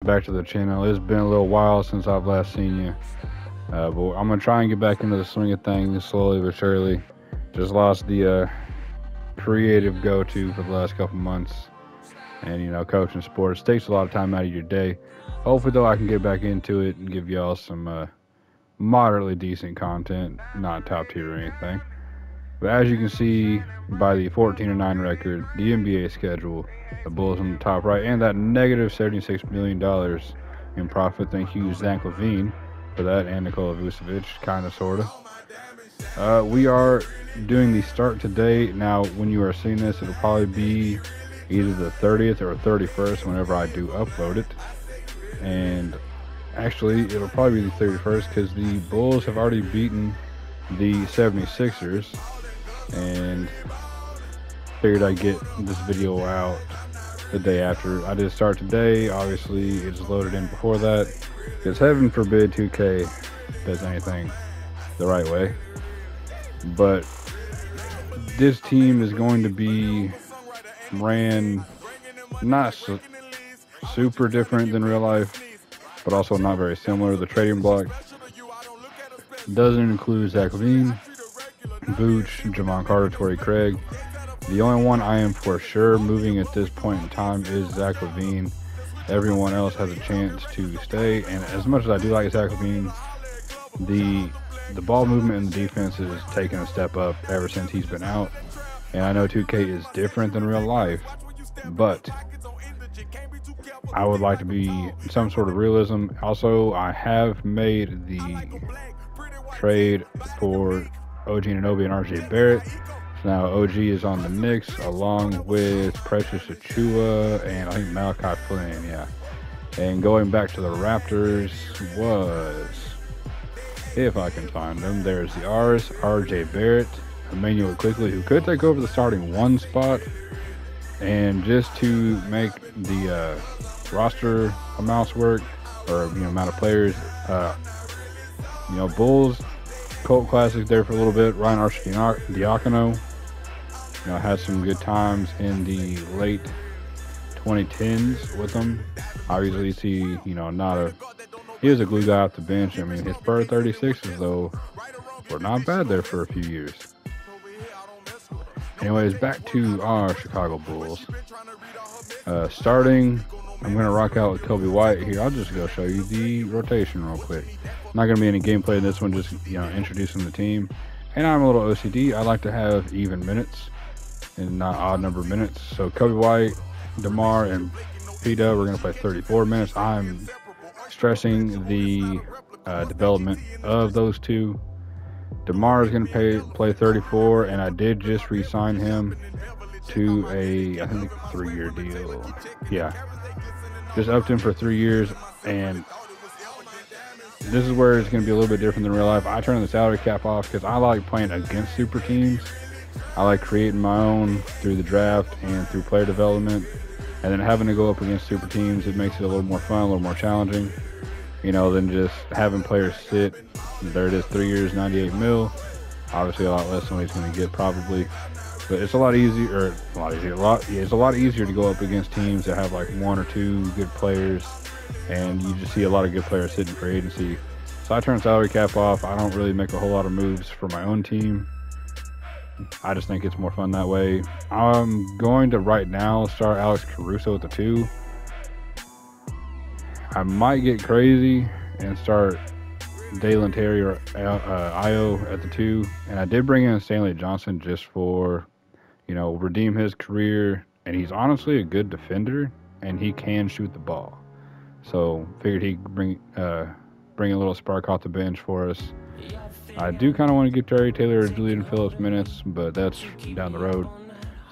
back to the channel. It's been a little while since I've last seen you. But I'm going to try and get back into the swing of things slowly but surely. Just lost the creative go-to for the last couple months. And, you know, coaching sports takes a lot of time out of your day. Hopefully, though, I can get back into it and give y'all some moderately decent content. Not top tier or anything. But as you can see by the 14-9 record, the NBA schedule, the Bulls on the top right, and that negative $76 million in profit. Thank you, Zach LaVine, for that, and Nikola Vucevic, kind of, sort of. We are doing the start today. Now, when you are seeing this, it'll probably be either the 30th or 31st whenever I do upload it. And actually, it'll probably be the 31st because the Bulls have already beaten the 76ers. And figured I'd get this video out the day after. I did start today. Obviously, it's loaded in before that, because heaven forbid 2K does anything the right way. But this team is going to be ran not super different than real life, but also not very similar. The trading block doesn't include Zach LaVine, Vooch, Javon Carter, Torrey Craig. The only one I am for sure moving at this point in time is Zach LaVine. Everyone else has a chance to stay, and as much as I do like Zach LaVine, the ball movement and the defense has taken a step up ever since he's been out. And I know 2K is different than real life, but I would like to be some sort of realism. Also, I have made the trade for OG Anunoby and RJ Barrett. So now OG is on the Knicks along with Precious Achiuwa and I think Malachi Flynn, yeah. And going back to the Raptors was, if I can find them, there's the R's, RJ Barrett, Emmanuel Quickley, who could take over the starting one spot. And just to make the roster amounts work, or amount of players, Bulls cult classic there for a little bit. Ryan Arcidiacono, had some good times in the late 2010s with them. Obviously, he was a glue guy off the bench. I mean, his per 36s though were not bad there for a few years. Anyways, back to our Chicago Bulls. Starting, I'm going to rock out with Kobe White here. I'll just go show you the rotation real quick. Not going to be any gameplay in this one, just introducing the team. And I'm a little OCD. I like to have even minutes and not odd number minutes. So Kobe White, DeMar, and P-Dub are going to play 34 minutes. I'm stressing the development of those two. DeMar is going to play 34, and I did just re-sign him to I think, a 3-year deal. Yeah, just upped him for 3 years, and this is where it's going to be a little bit different than real life. I turn the salary cap off because I like playing against super teams. I like creating my own through the draft and through player development. And then having to go up against super teams, it makes it a little more fun, a little more challenging, than just having players sit. There it is, 3 years, 98 mil. Obviously a lot less than what he's going to get probably. But it's it's a lot easier to go up against teams that have like 1 or 2 good players. And you just see a lot of good players sitting for agency. So I turn salary cap off. I don't really make a whole lot of moves for my own team. I just think it's more fun that way. I'm going to right now start Alex Caruso at the 2. I might get crazy and start Dalen Terry or Io at the 2. And I did bring in Stanley Johnson just for, redeem his career. And he's honestly a good defender and he can shoot the ball. So figured he'd bring a little spark off the bench for us. I do kind of want to give Terry Taylor or Julian Phillips minutes, but that's down the road.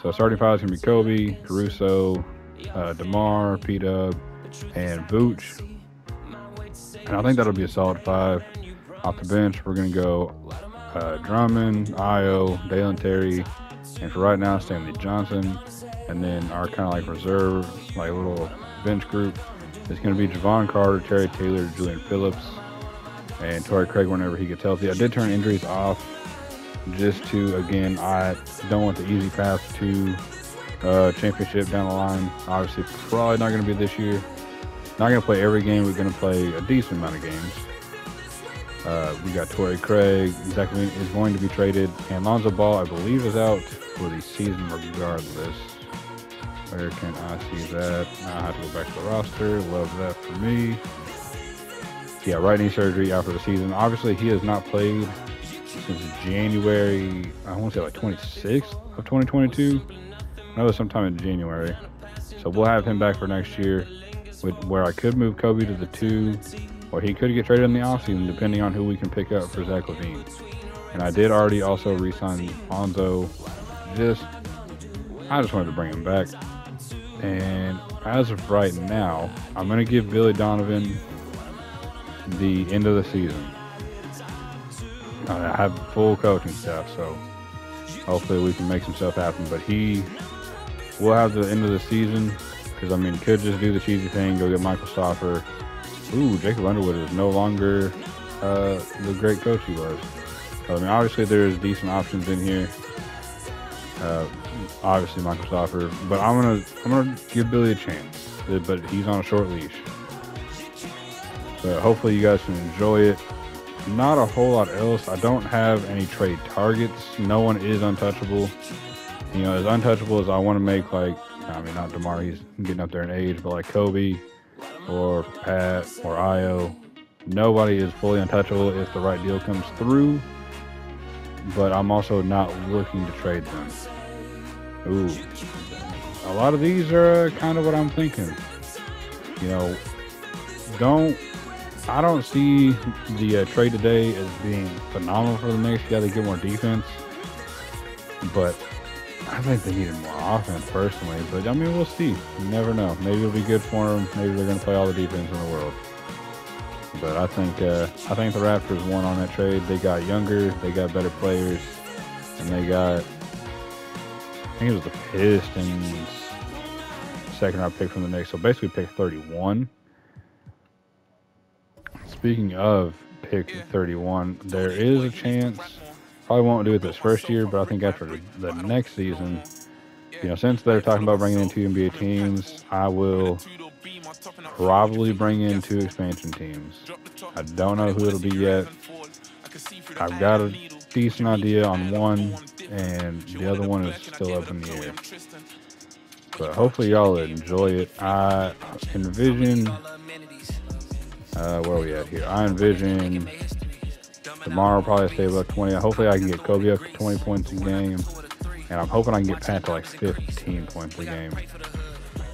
So starting five is going to be Kobe, Caruso, DeMar, P-Dub, and Vooch. And I think that'll be a solid 5. Off the bench, we're going to go Drummond, Io, Dalen Terry, and for right now, Stanley Johnson. And then our kind of like reserve, like little bench group is going to be Javon Carter, Terry Taylor, Julian Phillips, and Torrey Craig whenever he gets healthy. I did turn injuries off just to, again, I don't want the easy path to championship down the line. Obviously, probably not going to be this year. Not going to play every game. We're going to play a decent amount of games. We got Torrey Craig. Zach Levine is going to be traded. And Lonzo Ball, I believe, is out for the season regardless. Where can I see that? Now I have to go back to the roster. Love that for me. Yeah, right knee surgery out for the season. Obviously, he has not played since January, I want to say like 26th of 2022. I know it was sometime in January. So we'll have him back for next year, where I could move Kobe to the 2, or he could get traded in the offseason, depending on who we can pick up for Zach Levine. And I did already also re-sign Lonzo. I just wanted to bring him back. And as of right now, I'm going to give Billy Donovan the end of the season. I have full coaching staff, so hopefully we can make some stuff happen. But he will have the end of the season, because, I mean, could just do the cheesy thing, go get Michael Stoffer. Ooh, Jacob Underwood is no longer the great coach he was. So, I mean, obviously there's decent options in here. Obviously Michael Stoffer, but I'm gonna give Billy a chance. But he's on a short leash. So hopefully you guys can enjoy it. Not a whole lot else. I don't have any trade targets. No one is untouchable. You know, as untouchable as I want to make, like, I mean, not DeMar, he's getting up there in age, but like Kobe or Pat or Io, nobody is fully untouchable if the right deal comes through. But I'm also not looking to trade them. Ooh, a lot of these are kind of what I'm thinking. You know, I don't see the trade today as being phenomenal for the Knicks. You got to get more defense, but I think they needed more offense personally. But I mean, we'll see. You never know. Maybe it'll be good for them. Maybe they're going to play all the defense in the world. But I think the Raptors won on that trade. They got younger, they got better players, and they got, I think it was the Pistons second round pick from the Knicks. So basically pick 31. Speaking of pick 31, there is a chance, probably won't do it this first year, but I think after the next season, you know, since they're talking about bringing in 2 NBA teams, I will probably bring in 2 expansion teams. I don't know who it'll be yet. I've got a decent idea on one, and the other one is still up in the air. But hopefully y'all enjoy it. I envision, where are we at here? I envision tomorrow probably stay above 20. Hopefully I can get Kobe up to 20 points a game. And I'm hoping I can get Pat to like 15 points a game.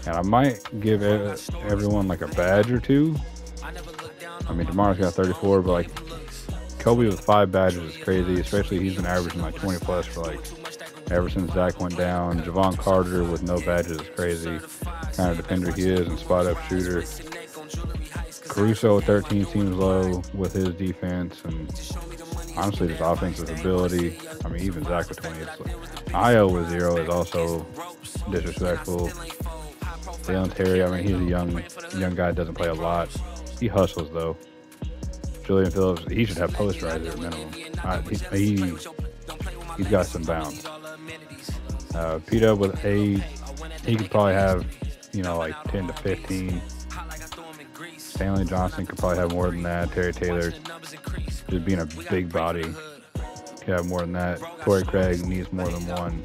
And I might give everyone like a badge or 2. I mean, tomorrow's got 34, but like Kobe with 5 badges is crazy. Especially he's been averaging like 20 plus for like ever since Zach went down. Javon Carter with no badges is crazy. Kind of defender he is and spot up shooter. Caruso at 13 seems low with his defense and honestly his offensive ability. I mean, even Zach with 20. Io with 0 is also disrespectful. Dalen Terry, I mean, he's a young guy, doesn't play a lot. He hustles though. Julian Phillips, he should have posterizer at minimum. He's got some bounce. P-Dub with 8, he could probably have, you know, like 10 to 15. Stanley Johnson could probably have more than that. Terry Taylor, just being a big body, could have more than that. Torrey Craig needs more than 1.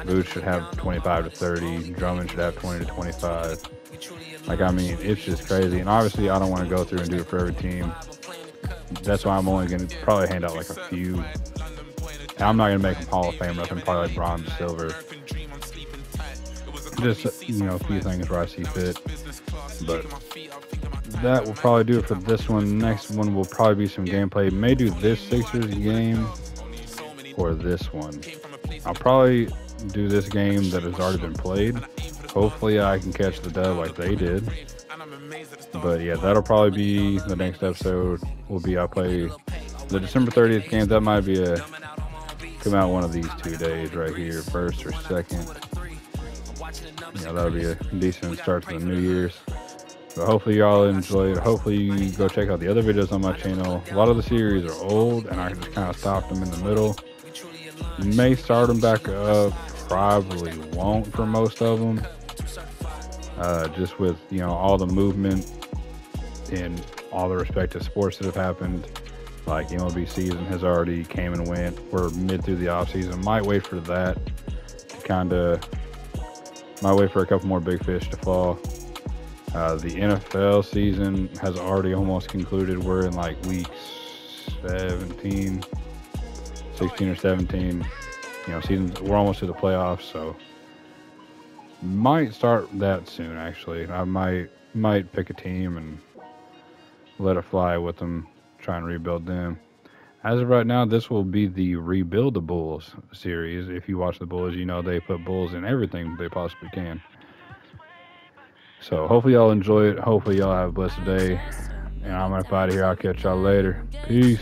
Boots should have 25 to 30. Drummond should have 20 to 25. Like, I mean, it's just crazy. And obviously, I don't want to go through and do it for every team. That's why I'm only going to probably hand out like a few. And I'm not going to make them Hall of Fame. Nothing probably like bronze, silver. Just, you know, a few things where I see fit. But that will probably do it for this one. Next one will probably be some gameplay. May do this Sixers game or this one. I'll probably do this game that has already been played. Hopefully I can catch the dub like they did. But yeah, that'll probably be the next episode. I'll play the December 30th game. That might be come out one of these 2 days right here, first or second. You know, that'll be a decent start to the New Year's. But hopefully y'all enjoyed. Hopefully you go check out the other videos on my channel. A lot of the series are old and I just kind of stopped them in the middle. May start them back up. Probably won't for most of them. just with all the movement in all the respective sports that have happened. Like MLB season has already came and went. We're mid through the off season. Might wait for that to might wait for a couple more big fish to fall. The NFL season has already almost concluded. We're in like week 17, 16 or 17. We're almost to the playoffs, so might start that soon. Actually, I might pick a team and let it fly with them, try and rebuild them. As of right now, this will be the RebuildaBulls series. If you watch the Bulls, they put bulls in everything they possibly can. So hopefully y'all enjoy it. Hopefully y'all have a blessed day. And I'm going to out of here. I'll catch y'all later. Peace.